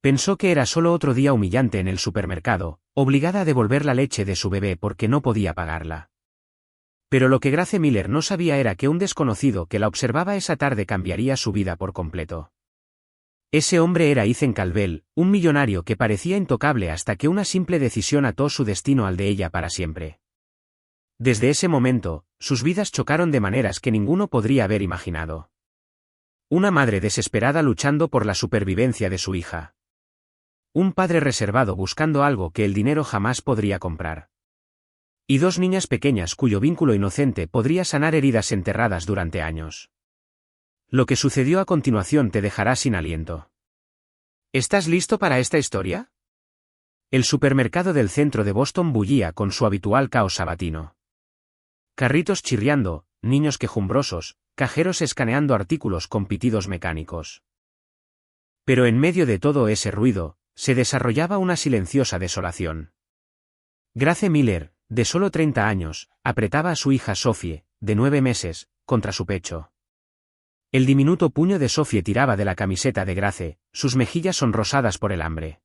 Pensó que era solo otro día humillante en el supermercado, obligada a devolver la leche de su bebé porque no podía pagarla. Pero lo que Grace Miller no sabía era que un desconocido que la observaba esa tarde cambiaría su vida por completo. Ese hombre era Ethan Calvel, un millonario que parecía intocable hasta que una simple decisión ató su destino al de ella para siempre. Desde ese momento, sus vidas chocaron de maneras que ninguno podría haber imaginado. Una madre desesperada luchando por la supervivencia de su hija. Un padre reservado buscando algo que el dinero jamás podría comprar. Y dos niñas pequeñas cuyo vínculo inocente podría sanar heridas enterradas durante años. Lo que sucedió a continuación te dejará sin aliento. ¿Estás listo para esta historia? El supermercado del centro de Boston bullía con su habitual caos sabatino. Carritos chirriando, niños quejumbrosos, cajeros escaneando artículos con pitidos mecánicos. Pero en medio de todo ese ruido, se desarrollaba una silenciosa desolación. Grace Miller, de solo 30 años, apretaba a su hija Sophie, de 9 meses, contra su pecho. El diminuto puño de Sophie tiraba de la camiseta de Grace, sus mejillas sonrosadas por el hambre.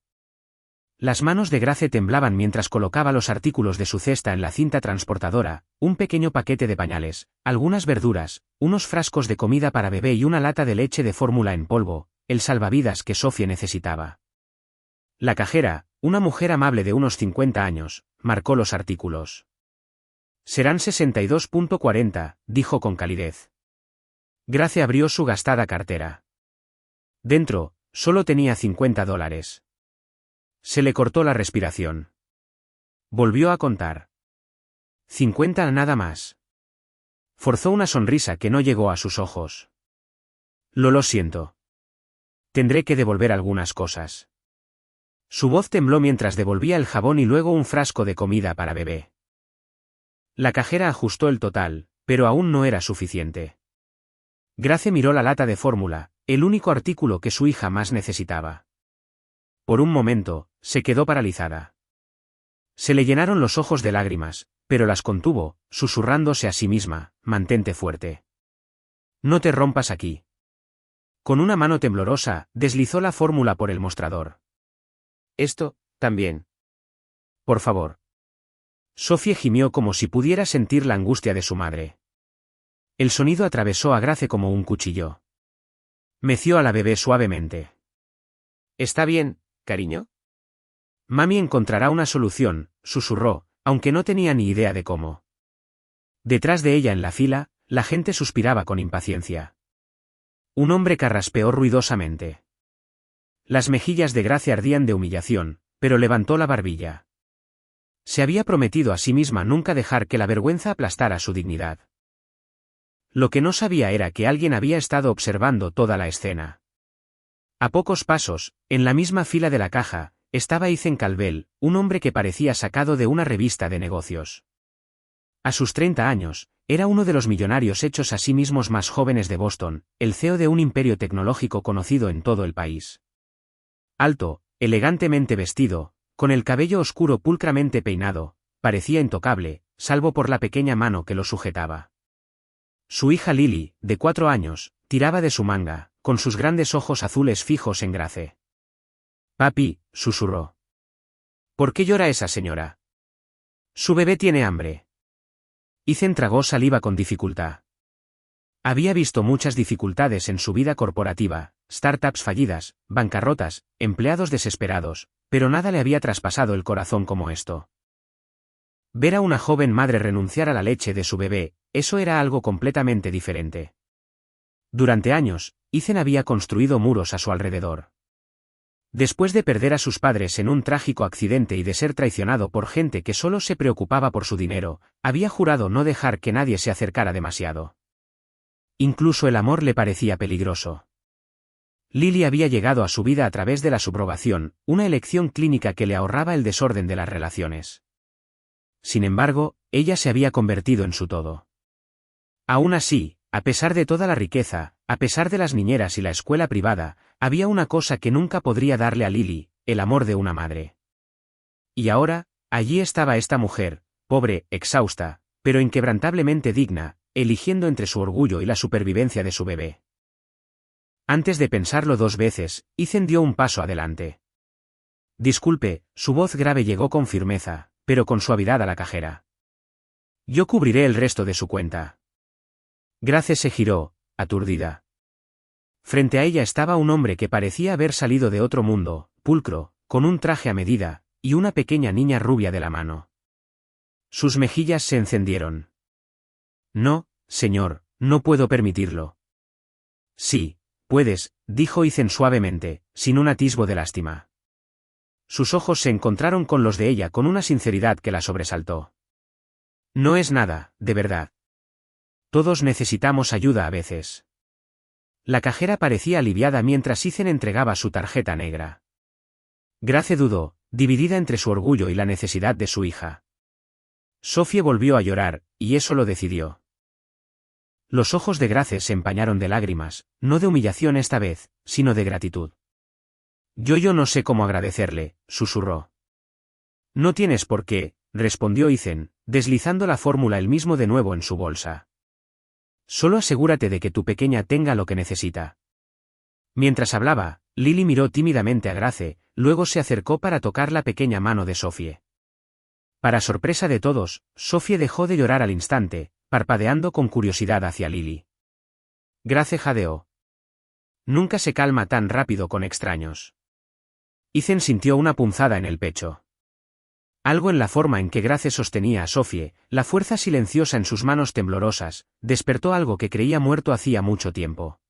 Las manos de Grace temblaban mientras colocaba los artículos de su cesta en la cinta transportadora, un pequeño paquete de pañales, algunas verduras, unos frascos de comida para bebé y una lata de leche de fórmula en polvo, el salvavidas que Sophie necesitaba. La cajera, una mujer amable de unos 50 años, marcó los artículos. Serán 62.40, dijo con calidez. Grace abrió su gastada cartera. Dentro, solo tenía $50. Se le cortó la respiración. Volvió a contar. 50 nada más. Forzó una sonrisa que no llegó a sus ojos. Lo siento. Tendré que devolver algunas cosas. Su voz tembló mientras devolvía el jabón y luego un frasco de comida para bebé. La cajera ajustó el total, pero aún no era suficiente. Grace miró la lata de fórmula, el único artículo que su hija más necesitaba. Por un momento, se quedó paralizada. Se le llenaron los ojos de lágrimas, pero las contuvo, susurrándose a sí misma, mantente fuerte. No te rompas aquí. Con una mano temblorosa, deslizó la fórmula por el mostrador. Esto, también. Por favor. Sophie gimió como si pudiera sentir la angustia de su madre. El sonido atravesó a Grace como un cuchillo. Meció a la bebé suavemente. ¿Está bien, cariño? Mami encontrará una solución, susurró, aunque no tenía ni idea de cómo. Detrás de ella en la fila, la gente suspiraba con impaciencia. Un hombre carraspeó ruidosamente. Las mejillas de Grace ardían de humillación, pero levantó la barbilla. Se había prometido a sí misma nunca dejar que la vergüenza aplastara su dignidad. Lo que no sabía era que alguien había estado observando toda la escena. A pocos pasos, en la misma fila de la caja, estaba Ethan Calvel, un hombre que parecía sacado de una revista de negocios. A sus 30 años, era uno de los millonarios hechos a sí mismos más jóvenes de Boston, el CEO de un imperio tecnológico conocido en todo el país. Alto, elegantemente vestido, con el cabello oscuro pulcramente peinado, parecía intocable, salvo por la pequeña mano que lo sujetaba. Su hija Lily, de 4 años, tiraba de su manga, con sus grandes ojos azules fijos en Grace. Papi, susurró. ¿Por qué llora esa señora? Su bebé tiene hambre. Ethan tragó saliva con dificultad. Había visto muchas dificultades en su vida corporativa, startups fallidas, bancarrotas, empleados desesperados, pero nada le había traspasado el corazón como esto. Ver a una joven madre renunciar a la leche de su bebé, eso era algo completamente diferente. Durante años, Ethan había construido muros a su alrededor. Después de perder a sus padres en un trágico accidente y de ser traicionado por gente que solo se preocupaba por su dinero, había jurado no dejar que nadie se acercara demasiado. Incluso el amor le parecía peligroso. Lily había llegado a su vida a través de la subrogación, una elección clínica que le ahorraba el desorden de las relaciones. Sin embargo, ella se había convertido en su todo. Aún así, a pesar de toda la riqueza, a pesar de las niñeras y la escuela privada, había una cosa que nunca podría darle a Lily, el amor de una madre. Y ahora, allí estaba esta mujer, pobre, exhausta, pero inquebrantablemente digna, eligiendo entre su orgullo y la supervivencia de su bebé. Antes de pensarlo 2 veces, Ethan dio un paso adelante. Disculpe, su voz grave llegó con firmeza, pero con suavidad a la cajera. Yo cubriré el resto de su cuenta. Grace se giró, aturdida. Frente a ella estaba un hombre que parecía haber salido de otro mundo, pulcro, con un traje a medida, y una pequeña niña rubia de la mano. Sus mejillas se encendieron. No, señor, no puedo permitirlo. Sí, puedes, dijo Ethan suavemente, sin un atisbo de lástima. Sus ojos se encontraron con los de ella con una sinceridad que la sobresaltó. No es nada, de verdad. Todos necesitamos ayuda a veces. La cajera parecía aliviada mientras Ethan entregaba su tarjeta negra. Grace dudó, dividida entre su orgullo y la necesidad de su hija. Sophie volvió a llorar, y eso lo decidió. Los ojos de Grace se empañaron de lágrimas, no de humillación esta vez, sino de gratitud. Yo no sé cómo agradecerle, susurró. No tienes por qué, respondió Ethan, deslizando la fórmula él mismo de nuevo en su bolsa. Solo asegúrate de que tu pequeña tenga lo que necesita. Mientras hablaba, Lily miró tímidamente a Grace, luego se acercó para tocar la pequeña mano de Sophie. Para sorpresa de todos, Sophie dejó de llorar al instante, parpadeando con curiosidad hacia Lily. Grace jadeó. Nunca se calma tan rápido con extraños. Ethan sintió una punzada en el pecho. Algo en la forma en que Grace sostenía a Sophie, la fuerza silenciosa en sus manos temblorosas, despertó algo que creía muerto hacía mucho tiempo.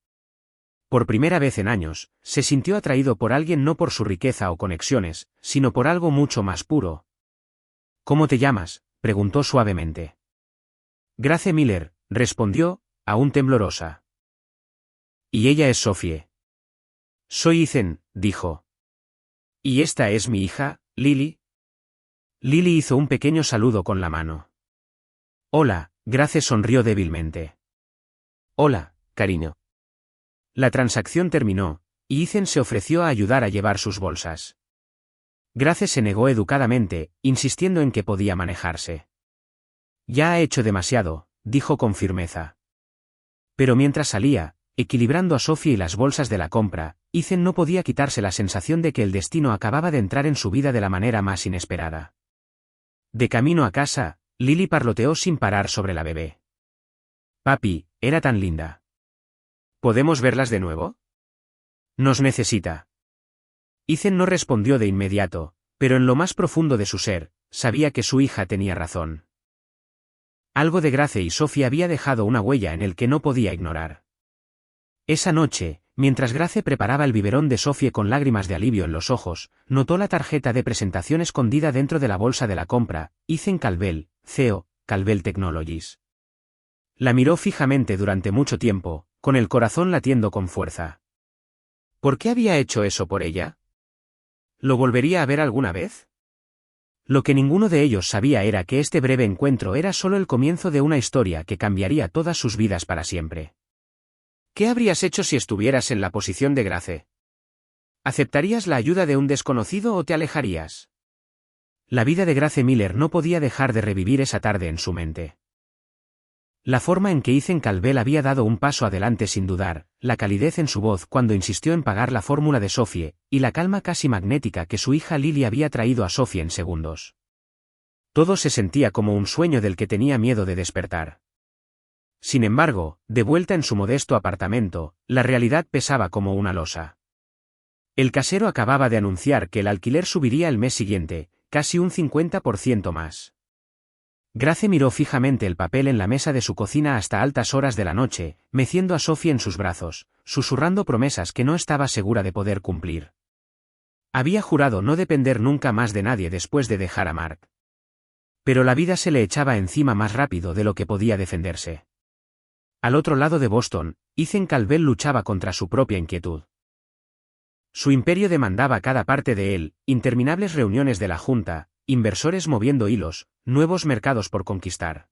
Por primera vez en años, se sintió atraído por alguien no por su riqueza o conexiones, sino por algo mucho más puro. ¿Cómo te llamas?, preguntó suavemente. Grace Miller, respondió, aún temblorosa. Y ella es Sophie. Soy Ethan, dijo. ¿Y esta es mi hija, Lily? Lily hizo un pequeño saludo con la mano. Hola, Grace sonrió débilmente. Hola, cariño. La transacción terminó, y Ethan se ofreció a ayudar a llevar sus bolsas. Grace se negó educadamente, insistiendo en que podía manejarse. Ya ha hecho demasiado, dijo con firmeza. Pero mientras salía, equilibrando a Sophie y las bolsas de la compra, Ethan no podía quitarse la sensación de que el destino acababa de entrar en su vida de la manera más inesperada. De camino a casa, Lily parloteó sin parar sobre la bebé. Papi, era tan linda. ¿Podemos verlas de nuevo? Nos necesita. Ethan no respondió de inmediato, pero en lo más profundo de su ser, sabía que su hija tenía razón. Algo de Grace y Sophie había dejado una huella en el que no podía ignorar. Esa noche, mientras Grace preparaba el biberón de Sophie con lágrimas de alivio en los ojos, notó la tarjeta de presentación escondida dentro de la bolsa de la compra, Ethan Calvel, CEO, Calvel Technologies. La miró fijamente durante mucho tiempo, con el corazón latiendo con fuerza. ¿Por qué había hecho eso por ella? ¿Lo volvería a ver alguna vez? Lo que ninguno de ellos sabía era que este breve encuentro era solo el comienzo de una historia que cambiaría todas sus vidas para siempre. ¿Qué habrías hecho si estuvieras en la posición de Grace? ¿Aceptarías la ayuda de un desconocido o te alejarías? La vida de Grace Miller no podía dejar de revivir esa tarde en su mente. La forma en que Ethan Calvel había dado un paso adelante sin dudar, la calidez en su voz cuando insistió en pagar la fórmula de Sophie, y la calma casi magnética que su hija Lily había traído a Sophie en segundos. Todo se sentía como un sueño del que tenía miedo de despertar. Sin embargo, de vuelta en su modesto apartamento, la realidad pesaba como una losa. El casero acababa de anunciar que el alquiler subiría el mes siguiente, casi un 50% más. Grace miró fijamente el papel en la mesa de su cocina hasta altas horas de la noche, meciendo a Sophie en sus brazos, susurrando promesas que no estaba segura de poder cumplir. Había jurado no depender nunca más de nadie después de dejar a Mark. Pero la vida se le echaba encima más rápido de lo que podía defenderse. Al otro lado de Boston, Ethan Calvel luchaba contra su propia inquietud. Su imperio demandaba cada parte de él, interminables reuniones de la Junta, inversores moviendo hilos, nuevos mercados por conquistar.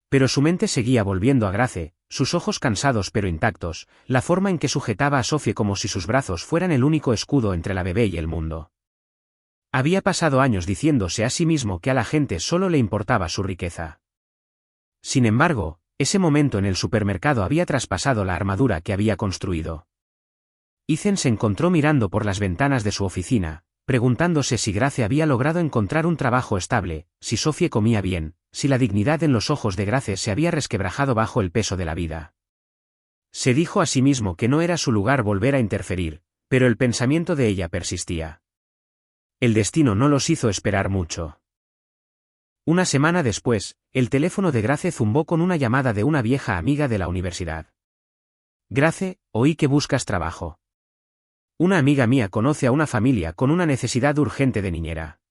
Pero su mente seguía volviendo a Grace, sus ojos cansados pero intactos, la forma en que sujetaba a Sophie como si sus brazos fueran el único escudo entre la bebé y el mundo. Había pasado años diciéndose a sí mismo que a la gente solo le importaba su riqueza. Sin embargo, ese momento en el supermercado había traspasado la armadura que había construido. Ethan se encontró mirando por las ventanas de su oficina, preguntándose si Grace había logrado encontrar un trabajo estable, si Sophie comía bien, si la dignidad en los ojos de Grace se había resquebrajado bajo el peso de la vida. Se dijo a sí mismo que no era su lugar volver a interferir, pero el pensamiento de ella persistía. El destino no los hizo esperar mucho. Una semana después, el teléfono de Grace zumbó con una llamada de una vieja amiga de la universidad. Grace, oí que buscas trabajo. Una amiga mía conoce a una familia con una necesidad urgente de niñera.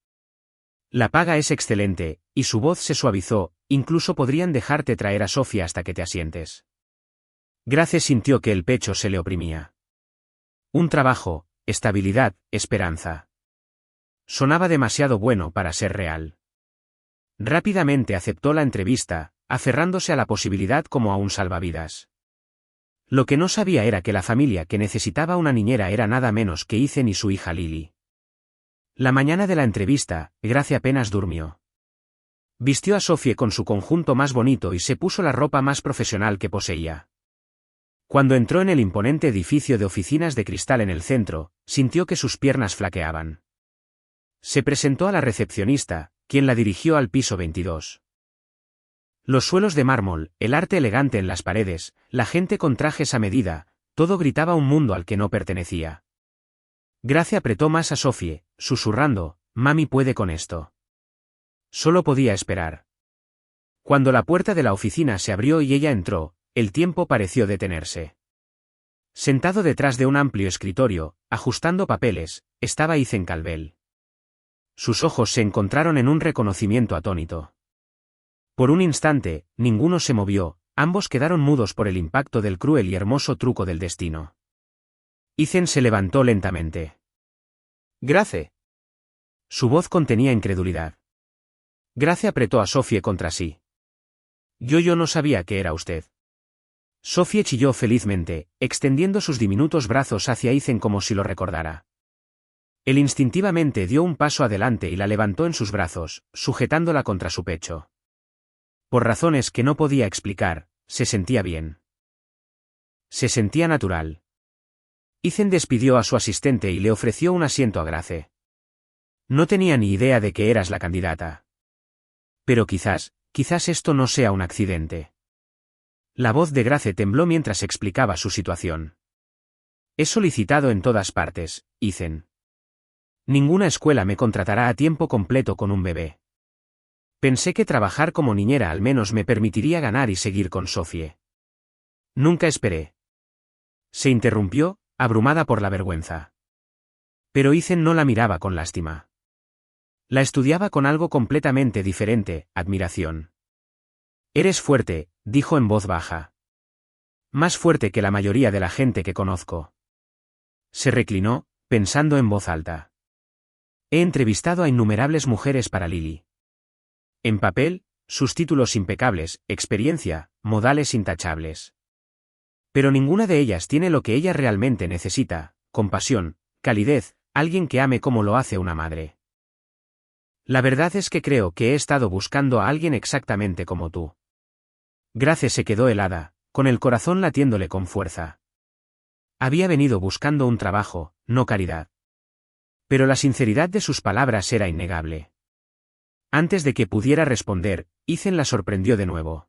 La paga es excelente, y su voz se suavizó, incluso podrían dejarte traer a Sofía hasta que te asientes. Grace sintió que el pecho se le oprimía. Un trabajo, estabilidad, esperanza. Sonaba demasiado bueno para ser real. Rápidamente aceptó la entrevista, aferrándose a la posibilidad como a un salvavidas. Lo que no sabía era que la familia que necesitaba una niñera era nada menos que Ethan y su hija Lily. La mañana de la entrevista, Grace apenas durmió. Vistió a Sophie con su conjunto más bonito y se puso la ropa más profesional que poseía. Cuando entró en el imponente edificio de oficinas de cristal en el centro, sintió que sus piernas flaqueaban. Se presentó a la recepcionista, quien la dirigió al piso 22. Los suelos de mármol, el arte elegante en las paredes, la gente con trajes a medida, todo gritaba un mundo al que no pertenecía. Grace apretó más a Sophie, susurrando, «Mami puede con esto». Solo podía esperar. Cuando la puerta de la oficina se abrió y ella entró, el tiempo pareció detenerse. Sentado detrás de un amplio escritorio, ajustando papeles, estaba Ethan Calvel. Sus ojos se encontraron en un reconocimiento atónito. Por un instante, ninguno se movió, ambos quedaron mudos por el impacto del cruel y hermoso truco del destino. Ethan se levantó lentamente. «Grace». Su voz contenía incredulidad. Grace apretó a Sophie contra sí. Yo no sabía que era usted». Sophie chilló felizmente, extendiendo sus diminutos brazos hacia Ethan como si lo recordara. Él instintivamente dio un paso adelante y la levantó en sus brazos, sujetándola contra su pecho. Por razones que no podía explicar, se sentía bien. Se sentía natural. Ethan despidió a su asistente y le ofreció un asiento a Grace. «No tenía ni idea de que eras la candidata. Pero quizás esto no sea un accidente». La voz de Grace tembló mientras explicaba su situación. «He solicitado en todas partes, Ethan. Ninguna escuela me contratará a tiempo completo con un bebé. Pensé que trabajar como niñera al menos me permitiría ganar y seguir con Sophie. Nunca esperé». Se interrumpió, abrumada por la vergüenza. Pero Ethan no la miraba con lástima. La estudiaba con algo completamente diferente, admiración. «Eres fuerte», dijo en voz baja. «Más fuerte que la mayoría de la gente que conozco». Se reclinó, pensando en voz alta. «He entrevistado a innumerables mujeres para Lily. En papel, sus títulos impecables, experiencia, modales intachables. Pero ninguna de ellas tiene lo que ella realmente necesita, compasión, calidez, alguien que ame como lo hace una madre. La verdad es que creo que he estado buscando a alguien exactamente como tú». Grace se quedó helada, con el corazón latiéndole con fuerza. Había venido buscando un trabajo, no caridad. Pero la sinceridad de sus palabras era innegable. Antes de que pudiera responder, Ethan la sorprendió de nuevo.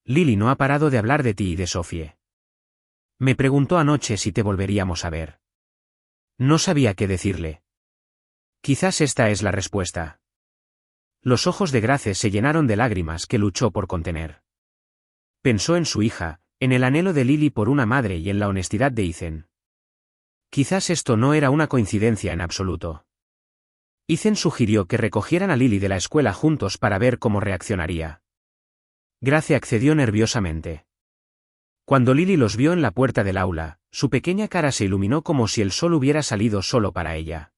«Lily no ha parado de hablar de ti y de Sophie. Me preguntó anoche si te volveríamos a ver». No sabía qué decirle. Quizás esta es la respuesta. Los ojos de Grace se llenaron de lágrimas que luchó por contener. Pensó en su hija, en el anhelo de Lily por una madre y en la honestidad de Ethan. Quizás esto no era una coincidencia en absoluto. Ethan sugirió que recogieran a Lily de la escuela juntos para ver cómo reaccionaría. Grace accedió nerviosamente. Cuando Lily los vio en la puerta del aula, su pequeña cara se iluminó como si el sol hubiera salido solo para ella.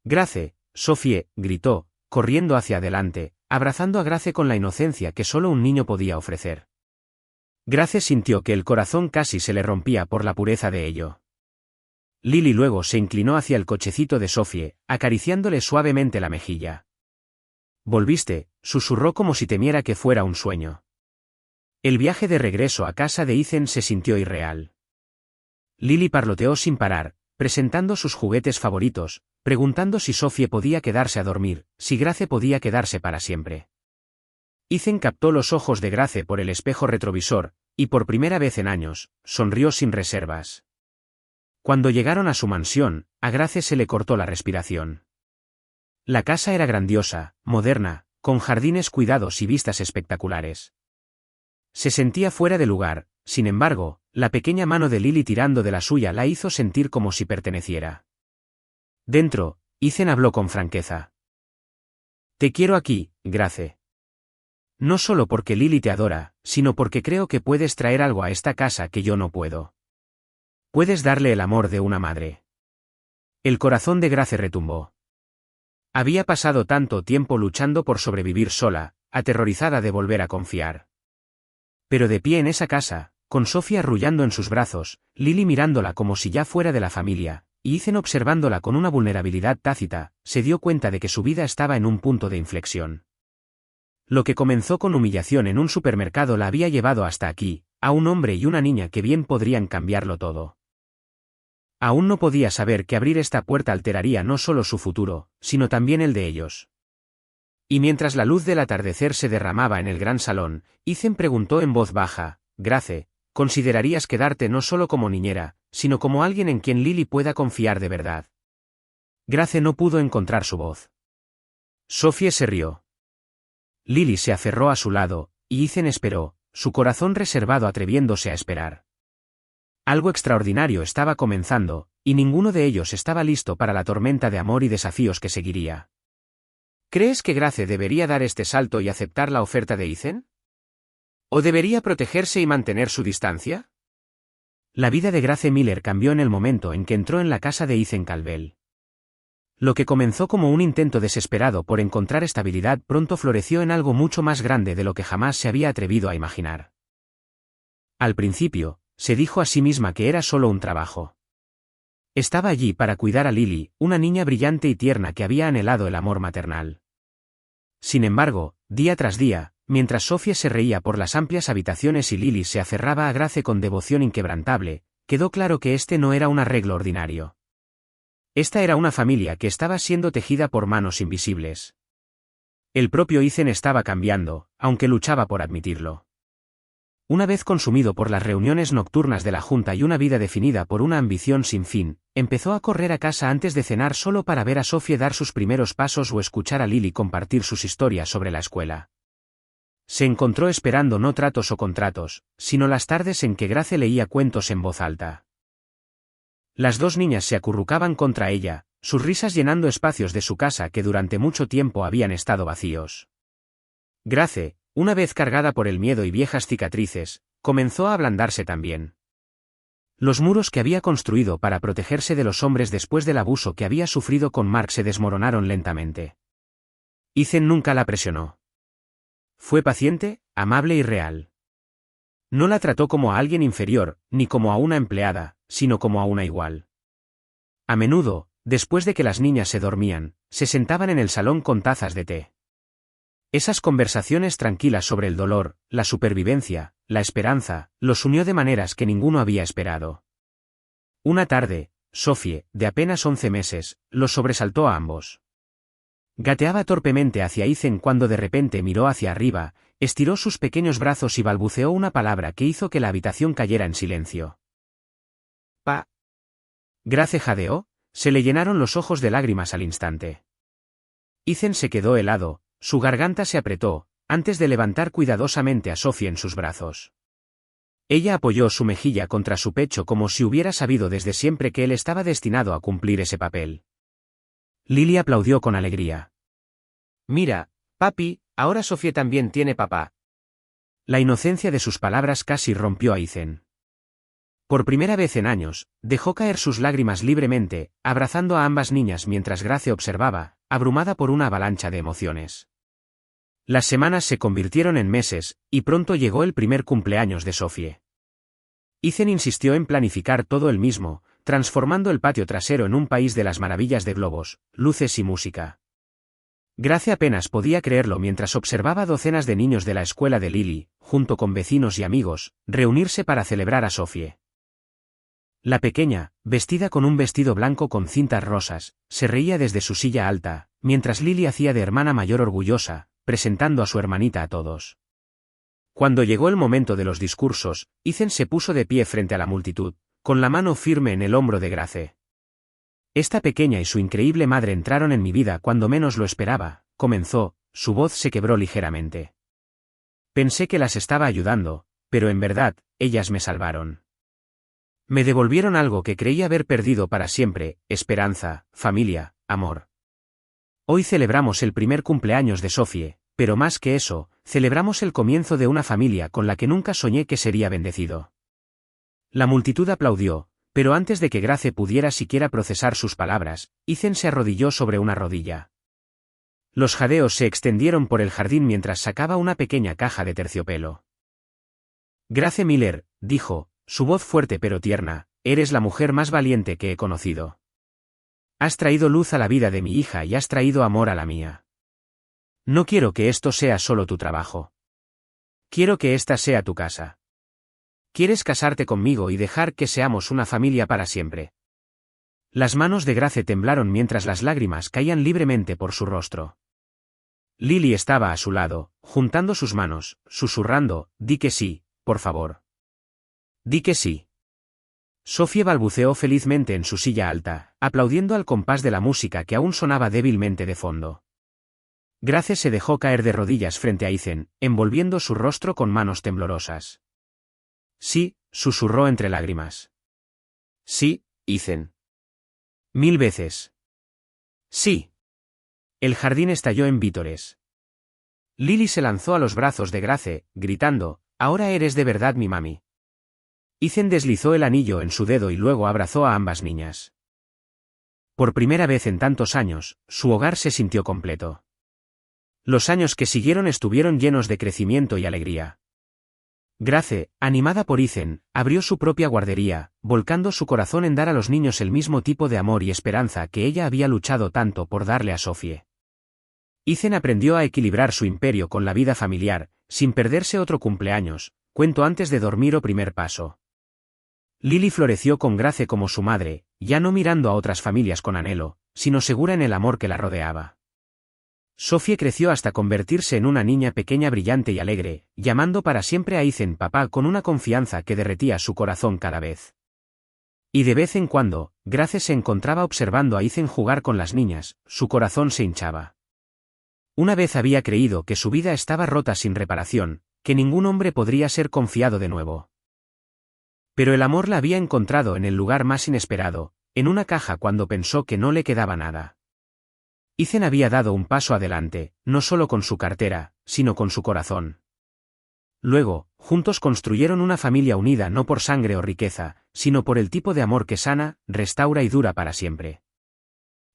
«Grace», Sophie, gritó, corriendo hacia adelante, abrazando a Grace con la inocencia que solo un niño podía ofrecer. Grace sintió que el corazón casi se le rompía por la pureza de ello. Lily luego se inclinó hacia el cochecito de Sophie, acariciándole suavemente la mejilla. «Volviste», susurró como si temiera que fuera un sueño. El viaje de regreso a casa de Ethan se sintió irreal. Lily parloteó sin parar, presentando sus juguetes favoritos, preguntando si Sophie podía quedarse a dormir, si Grace podía quedarse para siempre. Ethan captó los ojos de Grace por el espejo retrovisor, y por primera vez en años, sonrió sin reservas. Cuando llegaron a su mansión, a Grace se le cortó la respiración. La casa era grandiosa, moderna, con jardines cuidados y vistas espectaculares. Se sentía fuera de lugar, sin embargo, la pequeña mano de Lily tirando de la suya la hizo sentir como si perteneciera. Dentro, Ethan habló con franqueza. Te quiero aquí, Grace. No solo porque Lily te adora, sino porque creo que puedes traer algo a esta casa que yo no puedo. Puedes darle el amor de una madre. El corazón de Grace retumbó. Había pasado tanto tiempo luchando por sobrevivir sola, aterrorizada de volver a confiar. Pero de pie en esa casa, con Sophie arrullando en sus brazos, Lily mirándola como si ya fuera de la familia, y Ethan observándola con una vulnerabilidad tácita, se dio cuenta de que su vida estaba en un punto de inflexión. Lo que comenzó con humillación en un supermercado la había llevado hasta aquí, a un hombre y una niña que bien podrían cambiarlo todo. Aún no podía saber que abrir esta puerta alteraría no solo su futuro, sino también el de ellos. Y mientras la luz del atardecer se derramaba en el gran salón, Ethan preguntó en voz baja, Grace, ¿considerarías quedarte no solo como niñera, sino como alguien en quien Lily pueda confiar de verdad? Grace no pudo encontrar su voz. Sophie se rió. Lily se aferró a su lado, y Ethan esperó, su corazón reservado atreviéndose a esperar. Algo extraordinario estaba comenzando, y ninguno de ellos estaba listo para la tormenta de amor y desafíos que seguiría. ¿Crees que Grace debería dar este salto y aceptar la oferta de Ethan? ¿O debería protegerse y mantener su distancia? La vida de Grace Miller cambió en el momento en que entró en la casa de Ethan Calvel. Lo que comenzó como un intento desesperado por encontrar estabilidad pronto floreció en algo mucho más grande de lo que jamás se había atrevido a imaginar. Al principio, se dijo a sí misma que era solo un trabajo. Estaba allí para cuidar a Lily, una niña brillante y tierna que había anhelado el amor maternal. Sin embargo, día tras día, mientras Sophie se reía por las amplias habitaciones y Lily se aferraba a Grace con devoción inquebrantable, quedó claro que este no era un arreglo ordinario. Esta era una familia que estaba siendo tejida por manos invisibles. El propio Ethan estaba cambiando, aunque luchaba por admitirlo. Una vez consumido por las reuniones nocturnas de la junta y una vida definida por una ambición sin fin, empezó a correr a casa antes de cenar solo para ver a Sophie dar sus primeros pasos o escuchar a Lily compartir sus historias sobre la escuela. Se encontró esperando no tratos o contratos, sino las tardes en que Grace leía cuentos en voz alta. Las dos niñas se acurrucaban contra ella, sus risas llenando espacios de su casa que durante mucho tiempo habían estado vacíos. Grace, una vez cargada por el miedo y viejas cicatrices, comenzó a ablandarse también. Los muros que había construido para protegerse de los hombres después del abuso que había sufrido con Mark se desmoronaron lentamente. Ethan nunca la presionó. Fue paciente, amable y real. No la trató como a alguien inferior, ni como a una empleada, sino como a una igual. A menudo, después de que las niñas se dormían, se sentaban en el salón con tazas de té. Esas conversaciones tranquilas sobre el dolor, la supervivencia, la esperanza, los unió de maneras que ninguno había esperado. Una tarde, Sophie, de apenas 11 meses, los sobresaltó a ambos. Gateaba torpemente hacia Ethan cuando de repente miró hacia arriba, estiró sus pequeños brazos y balbuceó una palabra que hizo que la habitación cayera en silencio. Pa. Grace jadeó, se le llenaron los ojos de lágrimas al instante. Ethan se quedó helado. Su garganta se apretó, antes de levantar cuidadosamente a Sophie en sus brazos. Ella apoyó su mejilla contra su pecho como si hubiera sabido desde siempre que él estaba destinado a cumplir ese papel. Lily aplaudió con alegría. Mira, papi, ahora Sophie también tiene papá. La inocencia de sus palabras casi rompió a Ethan. Por primera vez en años, dejó caer sus lágrimas libremente, abrazando a ambas niñas mientras Grace observaba, abrumada por una avalancha de emociones. Las semanas se convirtieron en meses, y pronto llegó el primer cumpleaños de Sophie. Ethan insistió en planificar todo él mismo, transformando el patio trasero en un país de las maravillas de globos, luces y música. Grace apenas podía creerlo mientras observaba docenas de niños de la escuela de Lily, junto con vecinos y amigos, reunirse para celebrar a Sophie. La pequeña, vestida con un vestido blanco con cintas rosas, se reía desde su silla alta, mientras Lily hacía de hermana mayor orgullosa, presentando a su hermanita a todos. Cuando llegó el momento de los discursos, Ethan se puso de pie frente a la multitud, con la mano firme en el hombro de Grace. Esta pequeña y su increíble madre entraron en mi vida cuando menos lo esperaba, comenzó, su voz se quebró ligeramente. Pensé que las estaba ayudando, pero en verdad, ellas me salvaron. Me devolvieron algo que creí haber perdido para siempre: esperanza, familia, amor. Hoy celebramos el primer cumpleaños de Sophie, pero más que eso, celebramos el comienzo de una familia con la que nunca soñé que sería bendecido. La multitud aplaudió, pero antes de que Grace pudiera siquiera procesar sus palabras, Ethan se arrodilló sobre una rodilla. Los jadeos se extendieron por el jardín mientras sacaba una pequeña caja de terciopelo. Grace Miller, dijo, su voz fuerte pero tierna, eres la mujer más valiente que he conocido. Has traído luz a la vida de mi hija y has traído amor a la mía. No quiero que esto sea solo tu trabajo. Quiero que esta sea tu casa. ¿Quieres casarte conmigo y dejar que seamos una familia para siempre? Las manos de Grace temblaron mientras las lágrimas caían libremente por su rostro. Lily estaba a su lado, juntando sus manos, susurrando, di que sí, por favor. Di que sí. Sophie balbuceó felizmente en su silla alta, aplaudiendo al compás de la música que aún sonaba débilmente de fondo. Grace se dejó caer de rodillas frente a Ethan, envolviendo su rostro con manos temblorosas. Sí, susurró entre lágrimas. Sí, Ethan. 1000 veces. Sí. El jardín estalló en vítores. Lily se lanzó a los brazos de Grace, gritando, ahora eres de verdad mi mami. Ethan deslizó el anillo en su dedo y luego abrazó a ambas niñas. Por primera vez en tantos años, su hogar se sintió completo. Los años que siguieron estuvieron llenos de crecimiento y alegría. Grace, animada por Ethan, abrió su propia guardería, volcando su corazón en dar a los niños el mismo tipo de amor y esperanza que ella había luchado tanto por darle a Sophie. Ethan aprendió a equilibrar su imperio con la vida familiar, sin perderse otro cumpleaños, cuento antes de dormir o primer paso. Lily floreció con Grace como su madre, ya no mirando a otras familias con anhelo, sino segura en el amor que la rodeaba. Sophie creció hasta convertirse en una niña pequeña brillante y alegre, llamando para siempre a Ethan papá con una confianza que derretía su corazón cada vez. Y de vez en cuando, Grace se encontraba observando a Ethan jugar con las niñas, su corazón se hinchaba. Una vez había creído que su vida estaba rota sin reparación, que ningún hombre podría ser confiado de nuevo. Pero el amor la había encontrado en el lugar más inesperado, en una caja cuando pensó que no le quedaba nada. Ethan había dado un paso adelante, no solo con su cartera, sino con su corazón. Luego, juntos construyeron una familia unida no por sangre o riqueza, sino por el tipo de amor que sana, restaura y dura para siempre.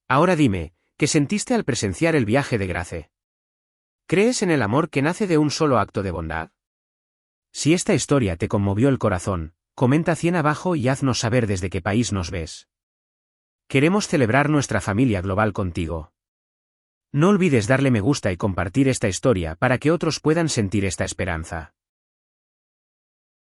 Ahora dime, ¿qué sentiste al presenciar el viaje de Grace? ¿Crees en el amor que nace de un solo acto de bondad? Si esta historia te conmovió el corazón, comenta 100 abajo y haznos saber desde qué país nos ves. Queremos celebrar nuestra familia global contigo. No olvides darle me gusta y compartir esta historia para que otros puedan sentir esta esperanza.